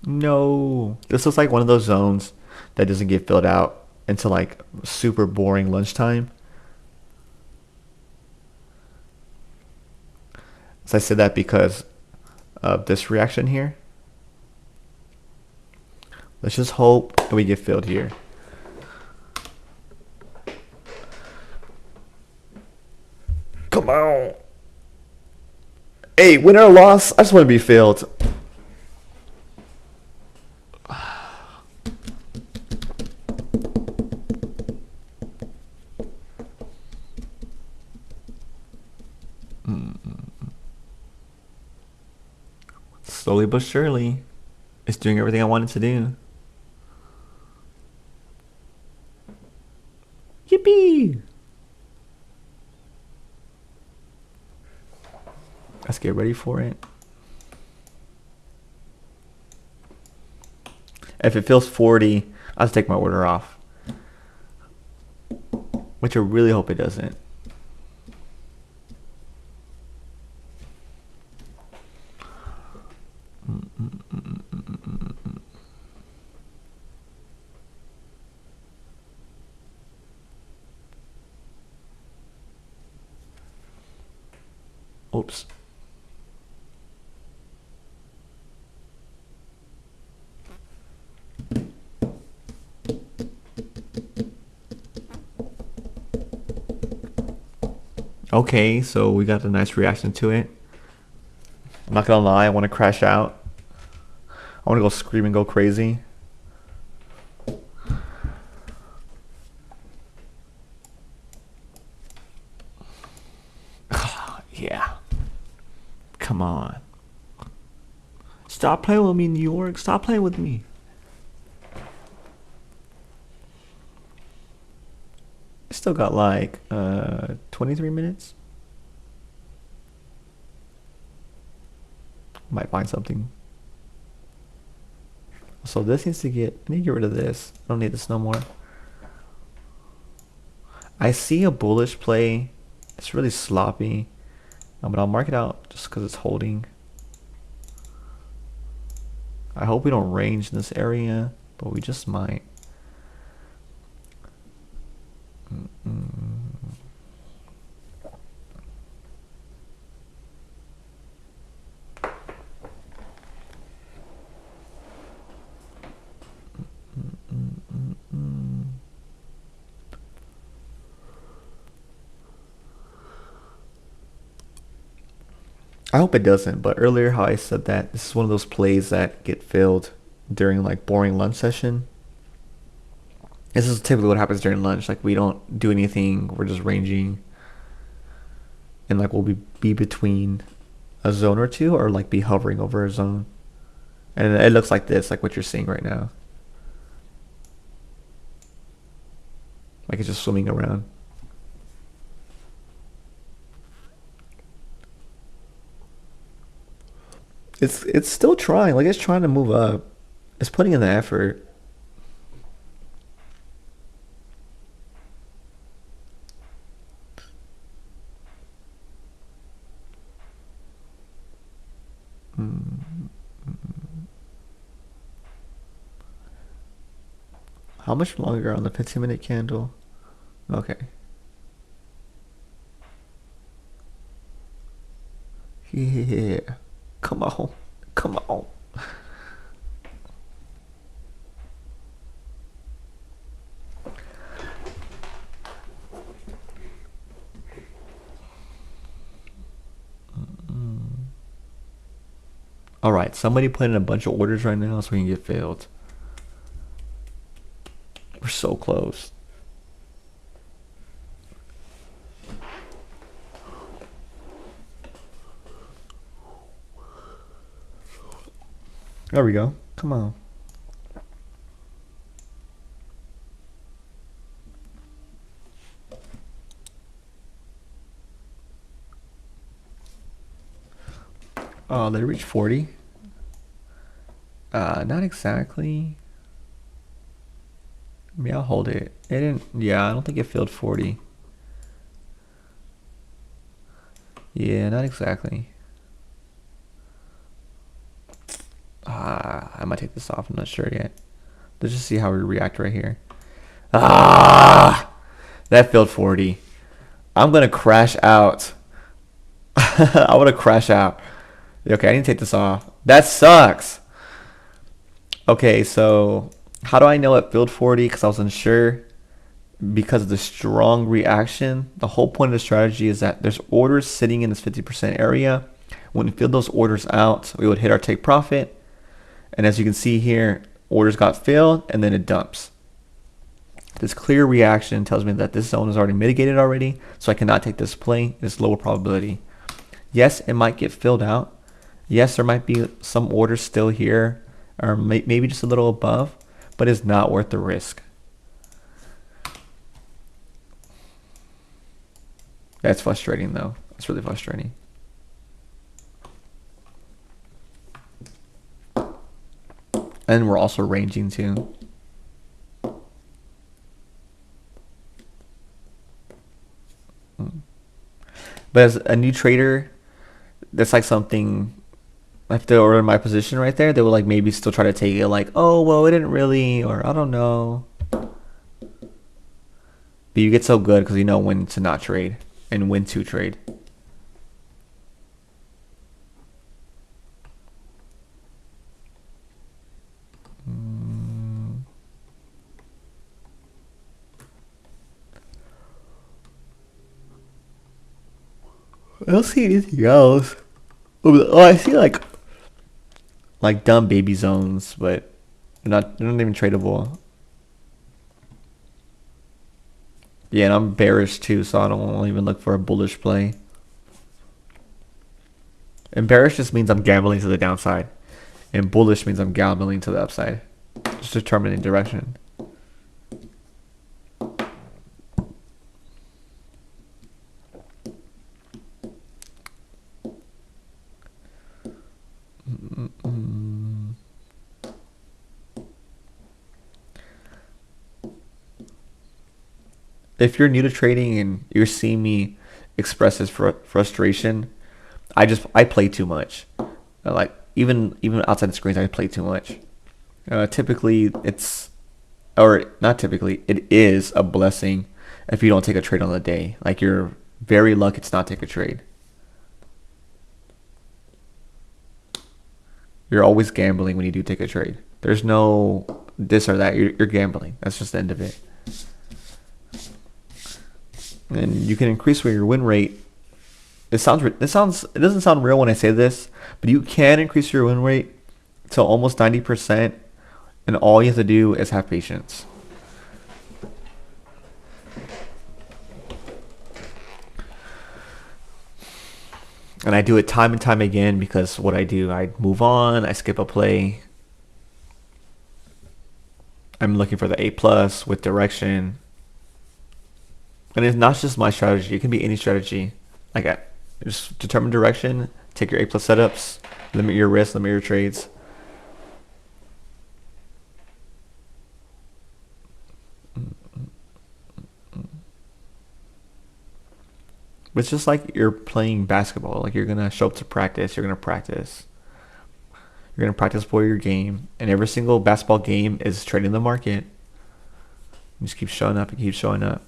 No. This looks like one of those zones that doesn't get filled out until like super boring lunchtime. So I said that because of this reaction here. Let's just hope that we get filled here. Come on. Hey, win or loss, I just want to be filled. Slowly but surely, it's doing everything I wanted to do. Yippee! Let's get ready for it. If it feels 40, I'll just take my order off. Which I really hope it doesn't. Oops. Okay, so we got a nice reaction to it. I'm not gonna lie, I want to crash out. I want to go scream and go crazy. Yeah. Come on. Stop playing with me, New York. Stop playing with me. Still got like 23 minutes. Might find something. So this needs to get, I need to get rid of this. I don't need this no more. I see a bullish play. It's really sloppy. But I'll mark it out just because it's holding. I hope we don't range in this area, but we just might. I hope it doesn't, but earlier how I said that this is one of those plays that get filled during like boring lunch session. This is typically what happens during lunch. Like we don't do anything, we're just ranging. And like we'll be between a zone or two or like be hovering over a zone. And it looks like this, like what you're seeing right now. Like it's just swimming around. It's still trying. Like it's trying to move up. It's putting in the effort. How much longer on the 15-minute candle? Okay. Yeah. Come on. Come on. All right, somebody put in a bunch of orders right now so we can get filled. We're so close. There we go. Come on. Oh, they reached 40. Not exactly. Maybe I'll hold it. It didn't. Yeah, I don't think it filled 40. Yeah, not exactly. I might take this off. I'm not sure yet. Let's just see how we react right here. That filled 40. I'm gonna crash out. I want to crash out. Okay, I need to take this off. That sucks. Okay, so how do I know it filled 40? Because I was unsure. Because of the strong reaction. The whole point of the strategy is that there's orders sitting in this 50% area. When we fill those orders out, we would hit our take profit. And as you can see here, orders got filled and then it dumps. This clear reaction tells me that this zone is already mitigated already, so I cannot take this play. It's lower probability. Yes, it might get filled out. Yes, there might be some orders still here, or maybe just a little above, but it's not worth the risk. That's frustrating though. It's really frustrating. And we're also ranging too. But as a new trader, that's like something, if they were in my position right there, they would like maybe still try to take it like, oh, well, it didn't really, or I don't know. But you get so good because you know when to not trade and when to trade. I don't see anything else. Oh, I see like dumb baby zones, but they're not even tradable. Yeah, and I'm bearish too, so I don't even look for a bullish play. And bearish just means I'm gambling to the downside, and bullish means I'm gambling to the upside. Just determining direction. If you're new to trading and you're seeing me express this frustration, I play too much. Like even outside the screens, I play too much. Typically, or not typically, it is a blessing if you don't take a trade on the day. Like you're very lucky to not take a trade. You're always gambling when you do take a trade. There's no this or that. You're gambling. That's just the end of it. And you can increase your win rate. It doesn't sound real when I say this, but you can increase your win rate to almost 90%, and all you have to do is have patience. And I do it time and time again because what I do, I move on, I skip a play. I'm looking for the A plus with direction. And it's not just my strategy, it can be any strategy. Like just determine direction, take your A plus setups, limit your risk, limit your trades. It's just like you're playing basketball. Like you're gonna show up to practice, you're gonna practice. You're gonna practice for your game, and every single basketball game is trading the market. You just keep showing up and keep showing up.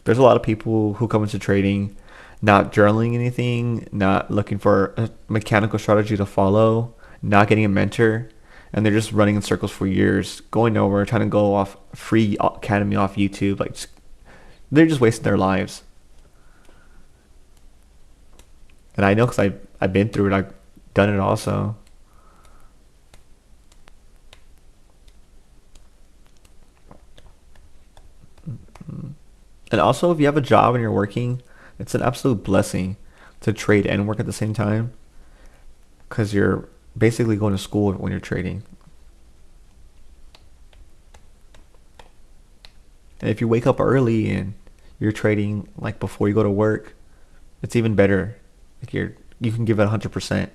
There's a lot of people who come into trading not journaling anything, not looking for a mechanical strategy to follow, not getting a mentor, and they're just running in circles for years, going nowhere, trying to go off free academy off YouTube. They're just wasting their lives. And I know because I've been through it. I've done it also. And also, if you have a job and you're working, it's an absolute blessing to trade and work at the same time because you're basically going to school when you're trading. And if you wake up early and you're trading like before you go to work, It's even better. Like you can give it 100%.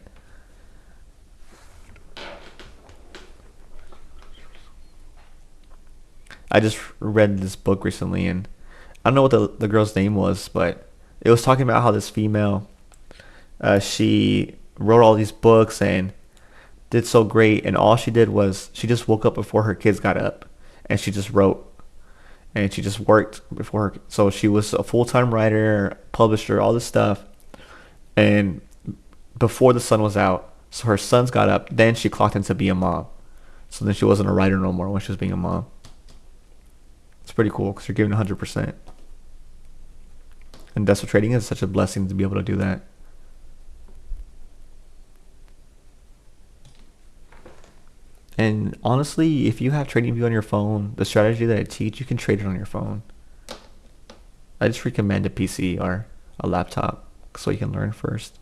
I just read this book recently, and I don't know what the girl's name was, but it was talking about how this female, she wrote all these books and did so great, and all she did was she just woke up before her kids got up, and she just wrote, and she just worked before her. So she was a full time writer, publisher, all this stuff, and before the sun was out, so her sons got up. Then she clocked in to be a mom. So then she wasn't a writer no more when she was being a mom. It's pretty cool because you're giving 100%. And that's what trading is, such a blessing to be able to do that. And honestly, if you have TradingView on your phone, the strategy that I teach, you can trade it on your phone. I just recommend a PC or a laptop so you can learn first.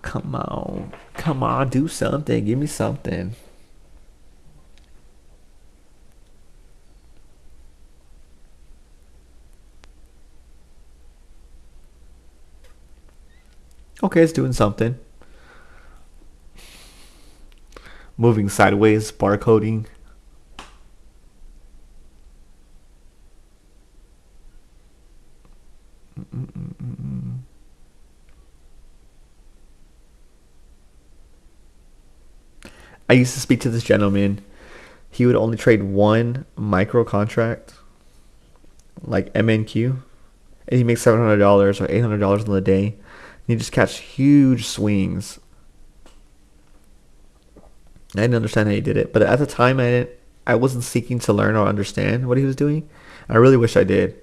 Come on. Come on, do something. Give me something. Okay, it's doing something. Moving sideways, barcoding. I used to speak to this gentleman. He would only trade one micro contract, like MNQ, and he makes $700 or $800 in a day. And he just catch huge swings. I didn't understand how he did it, but at the time, I wasn't seeking to learn or understand what he was doing. I really wish I did,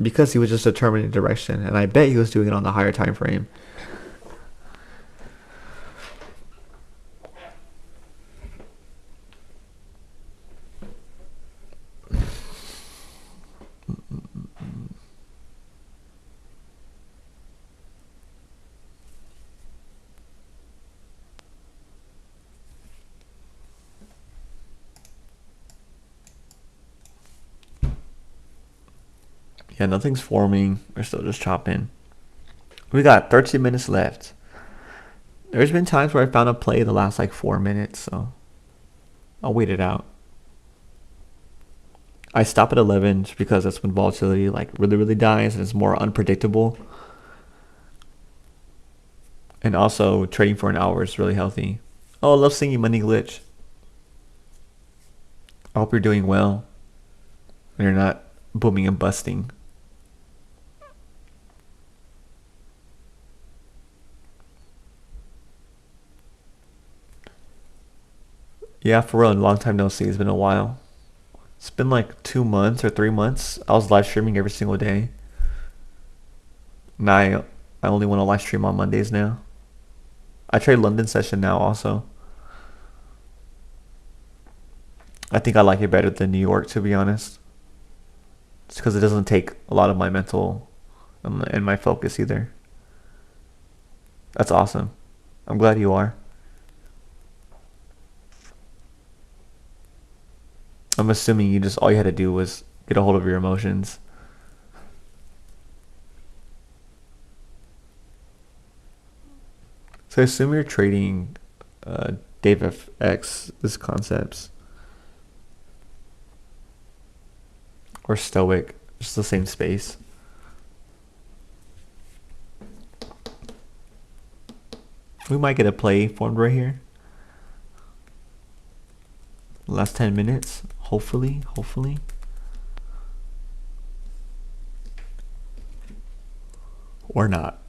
because he was just determining direction, and I bet he was doing it on the higher time frame. Yeah, nothing's forming. We're still just chopping. We got 13 minutes left. There's been times where I found a play the last like 4 minutes, so I'll wait it out. I stop at 11 just because that's when volatility like really dies and it's more unpredictable. And also trading for an hour is really healthy. Oh, I love seeing you, Money Glitch. I hope you're doing well and you're not booming and busting. Yeah, for real, long time no see. It's been a while. It's been like 2 months or 3 months. I was live streaming every single day. Now I only want to live stream on Mondays now. I trade London session now also. I think I like it better than New York, to be honest. It's because it doesn't take a lot of my mental and my focus either. That's awesome. I'm glad you are. I'm assuming you just all you had to do was get a hold of your emotions. So I assume you're trading DaveFX, this concepts, or Stoic, just the same space. We might get a play formed right here. Last 10 minutes, hopefully. Or not.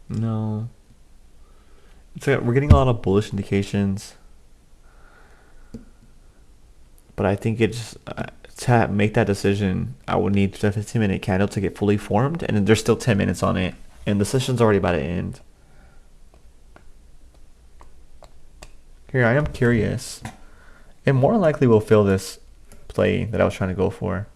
No. It's like we're getting a lot of bullish indications. But I think it's to make that decision, I would need the 15-minute candle to get fully formed, and there's still 10 minutes on it, and the session's already about to end. Here, I am curious. It more likely will fill this play that I was trying to go for.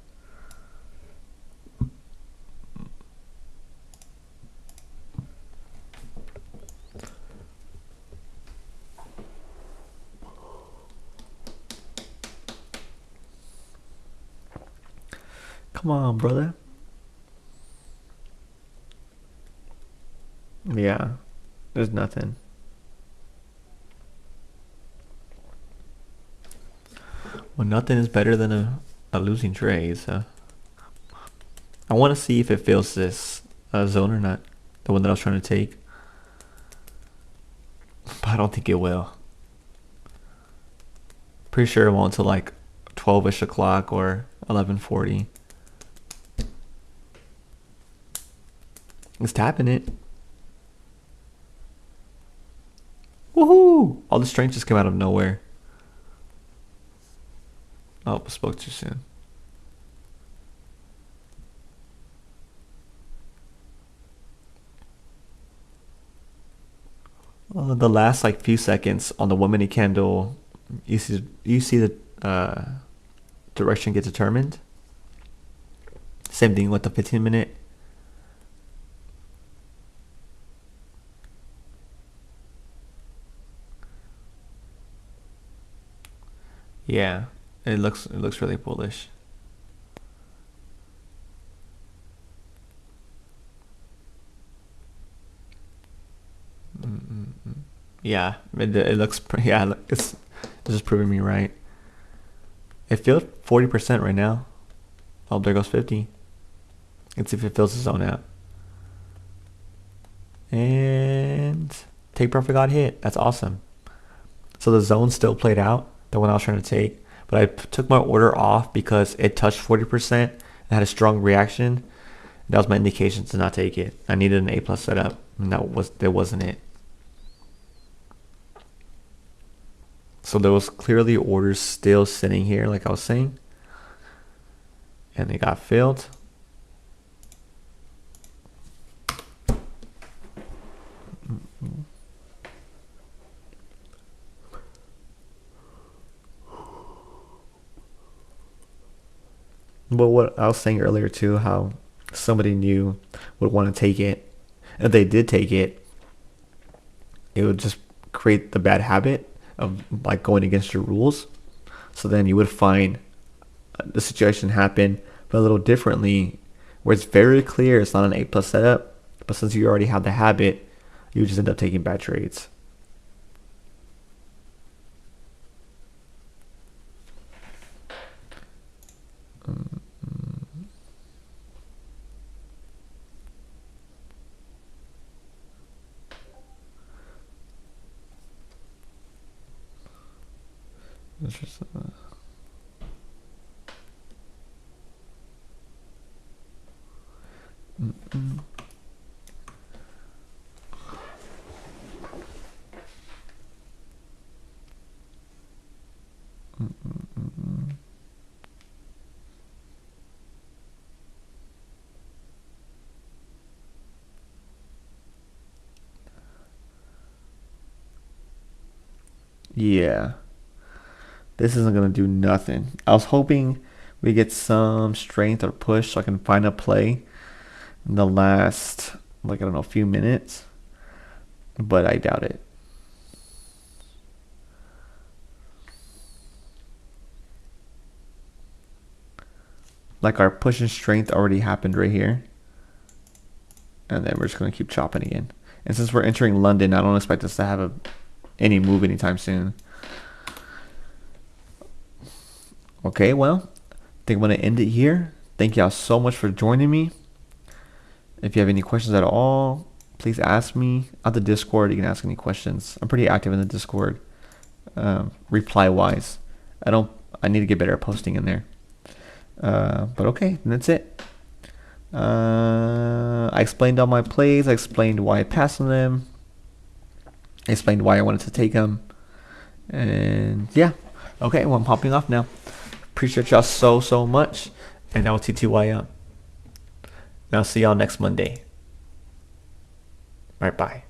Come on, brother. Yeah, there's nothing. Well, nothing is better than a losing trade, so I want to see if it fills this zone or not, the one that I was trying to take, but I don't think it will. Pretty sure it won't until like 12ish o'clock or 11:40. It's tapping it. Woohoo! All the strength just came out of nowhere. Oh, spoke too soon. The last like few seconds on the 1 minute candle, you see the direction get determined. Same thing with the 15-minute. Yeah, it looks really bullish. Yeah, it looks yeah, it's just proving me right. It feels 40% right now. Oh, there goes 50. Let's see if it fills the zone out. And take profit got hit. That's awesome. So the zone still played out, the one I was trying to take, but I took my order off because it touched 40% and had a strong reaction. That was my indication to not take it. I needed an A+ setup, and that wasn't it. So there was clearly orders still sitting here, like I was saying, and they got filled. But what I was saying earlier too, how somebody new would want to take it, and if they did take it, it would just create the bad habit of like going against your rules. So then you would find the situation happen, but a little differently, where it's very clear it's not an A+ setup, but since you already have the habit, you just end up taking bad trades. It's just, yeah, this isn't gonna do nothing. I was hoping we get some strength or push so I can find a play in the last, like, I don't know, few minutes, but I doubt it. Like, our push and strength already happened right here, and then we're just gonna keep chopping again. And since we're entering London, I don't expect us to have any move anytime soon. Okay, well, I think I'm gonna end it here. Thank y'all so much for joining me. If you have any questions at all, please ask me. On the Discord, you can ask any questions. I'm pretty active in the Discord, reply wise. I need to get better at posting in there. But okay, that's it. I explained all my plays. I explained why I passed on them. I explained why I wanted to take them. And yeah. Okay, well, I'm hopping off now. Appreciate y'all so much. And I will TTY up. And I'll see y'all next Monday. All right, bye.